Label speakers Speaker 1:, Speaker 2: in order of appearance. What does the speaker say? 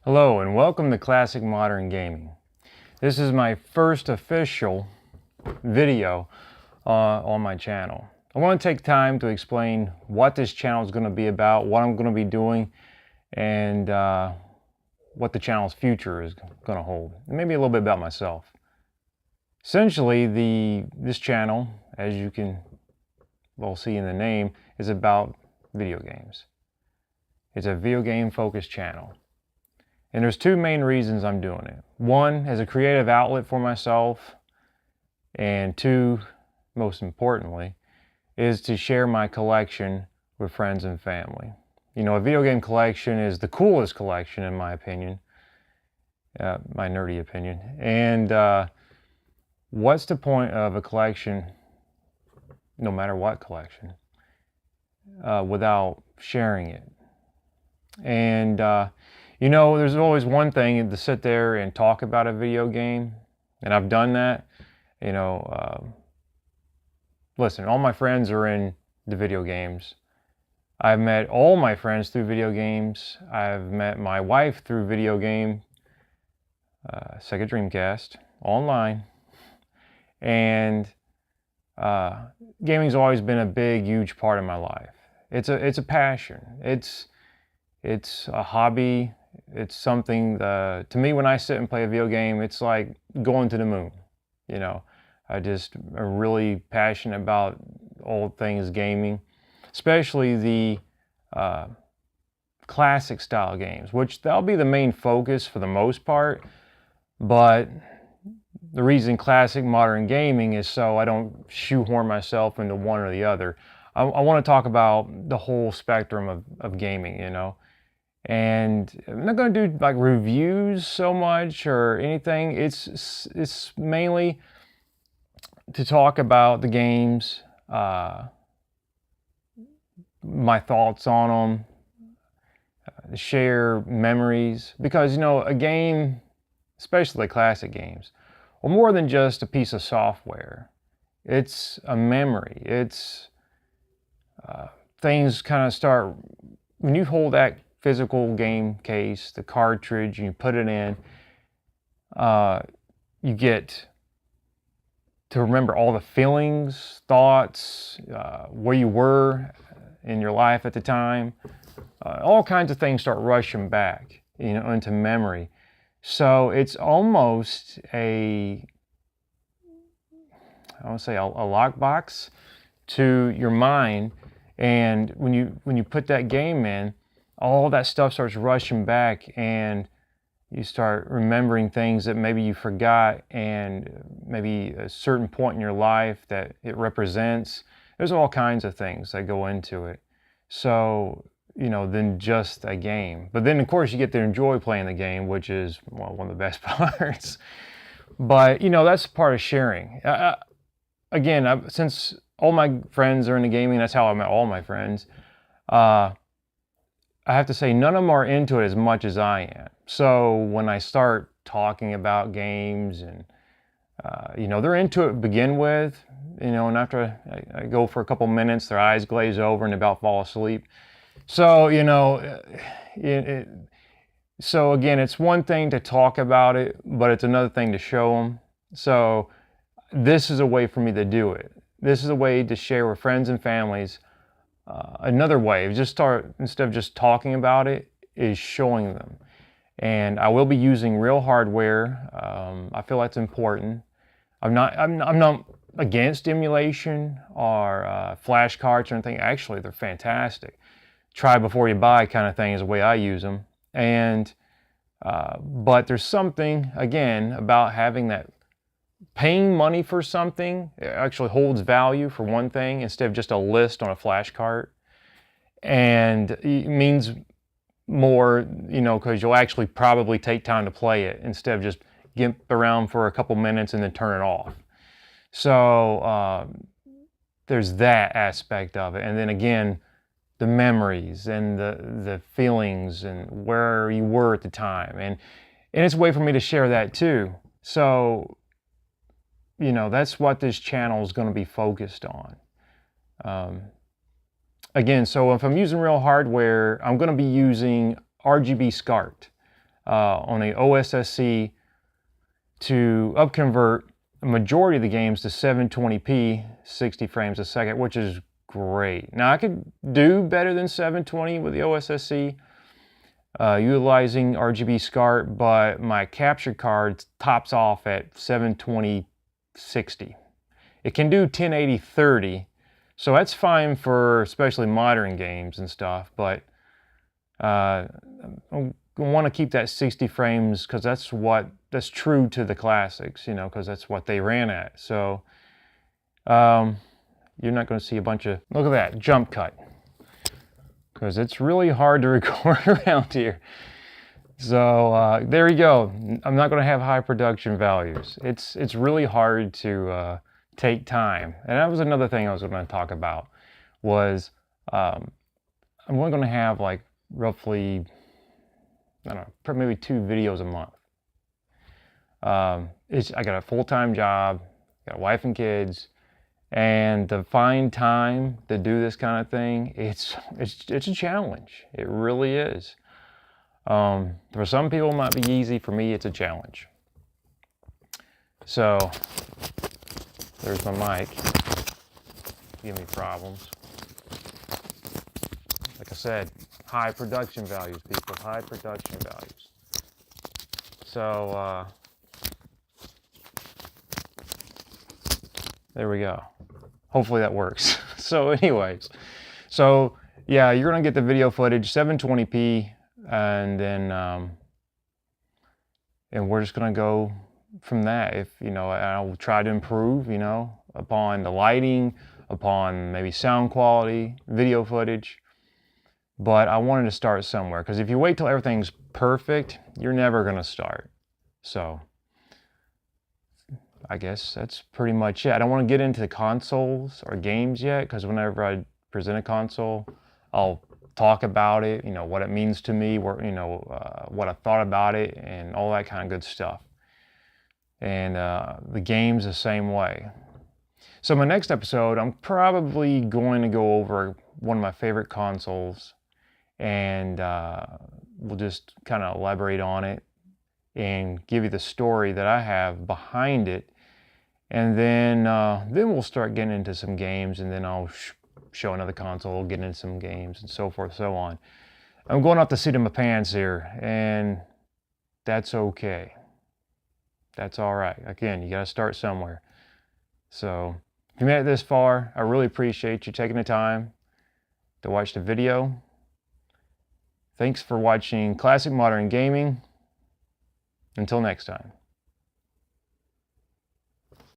Speaker 1: Hello and welcome to Classic Modern Gaming. This is my first official video on my channel. I want to take time to explain what this channel is going to be about, what I'm going to be doing, and what the channel's future is going to hold. And maybe a little bit about myself. Essentially, this channel, as you can see in the name, is about video games. It's a video game focused channel. And there's two main reasons I'm doing it. One, as a creative outlet for myself, and two, most importantly, is to share my collection with friends and family. You know, a video game collection is the coolest collection in my opinion, my nerdy opinion. And what's the point of a collection, no matter what collection, without sharing it? And you know, there's always one thing to sit there and talk about a video game, and I've done that. You know, listen, all my friends are in the video games. I've met all my friends through video games. I've met my wife through video game, Sega Dreamcast, online. And gaming's always been a big, huge part of my life. It's a passion. It's a hobby. It's something to me, when I sit and play a video game, it's like going to the moon. You know, I just am really passionate about all things gaming, especially the classic style games, which that'll be the main focus for the most part. But the reason classic modern gaming is so I don't shoehorn myself into one or the other. I want to talk about the whole spectrum of gaming, you know. And I'm not going to do like reviews so much or anything. It's mainly to talk about the games, my thoughts on them, share memories. Because, you know, a game, especially classic games, are more than just a piece of software. It's a memory. It's things kind of start, when you hold that physical game case, the cartridge, and you put it in, you get to remember all the feelings, thoughts, where you were in your life at the time. All kinds of things start rushing back, you know, into memory. So it's almost I want to say a lockbox to your mind. And when you put that game in, all that stuff starts rushing back, and you start remembering things that maybe you forgot, and maybe a certain point in your life that it represents. There's all kinds of things that go into it. So, you know, than just a game. But then, of course, you get to enjoy playing the game, which is, well, one of the best parts. But, you know, that's part of sharing. Again, since all my friends are into gaming, that's how I met all my friends. I have to say, none of them are into it as much as I am. So when I start talking about games and, you know, they're into it to begin with, you know, and after I go for a couple minutes, their eyes glaze over and they about fall asleep. So, you know, so again, it's one thing to talk about it, but it's another thing to show them. So this is a way for me to do it. This is a way to share with friends and families. Another way, instead of just talking about it, is showing them. And I will be using real hardware. I feel that's important. I'm not against emulation or flash cards or anything. Actually, they're fantastic. Try before you buy kind of thing is the way I use them. And but there's something, again, about having that. Paying money for something actually holds value, for one thing, instead of just a list on a flash cart. And it means more, you know, because you'll actually probably take time to play it instead of just gimp around for a couple minutes and then turn it off. So there's that aspect of it. And then again, the memories and the feelings and where you were at the time. And it's a way for me to share that too. So, you know, that's what this channel is going to be focused on. Again, so if I'm using real hardware, I'm going to be using RGB SCART. on a OSSC to upconvert a majority of the games to 720p 60 frames a second, which is great. Now I could do better than 720 with the OSSC utilizing RGB SCART, but my capture card tops off at 720 60. It can do 1080 30, so that's fine for especially modern games and stuff, but I want to keep that 60 frames because that's true to the classics, you know, because that's what they ran at. So you're not going to see a bunch of, look at that, jump cut, because it's really hard to record around here. So there you go. I'm not going to have high production values. It's really hard to take time. And that was another thing I was going to talk about was I'm only going to have like roughly, I don't know, maybe 2 videos a month. I got a full-time job, got a wife and kids, and to find time to do this kind of thing, it's a challenge. It really is. For some people it might be easy. For me, it's a challenge. So there's my mic. Give me problems. Like I said, high production values, people. High production values. So there we go. Hopefully that works. So anyways, so yeah, you're gonna get the video footage 720p, and then and we're just gonna go from that. If you know, I'll try to improve, you know, upon the lighting, upon maybe sound quality, video footage. But I wanted to start somewhere, because if you wait till everything's perfect, you're never gonna start. So I guess that's pretty much it. I don't want to get into consoles or games yet, because whenever I present a console, I'll talk about it, you know, what it means to me, what I thought about it, and all that kind of good stuff. And the game's the same way. So my next episode, I'm probably going to go over one of my favorite consoles, and we'll just kind of elaborate on it and give you the story that I have behind it. And then we'll start getting into some games, and then I'll show another console, get into some games, and so forth, so on. I'm going off the seat of my pants here, and that's okay. That's all right. Again, you got to start somewhere. So if you made it this far, I really appreciate you taking the time to watch the video. Thanks for watching Classic Modern Gaming. Until next time.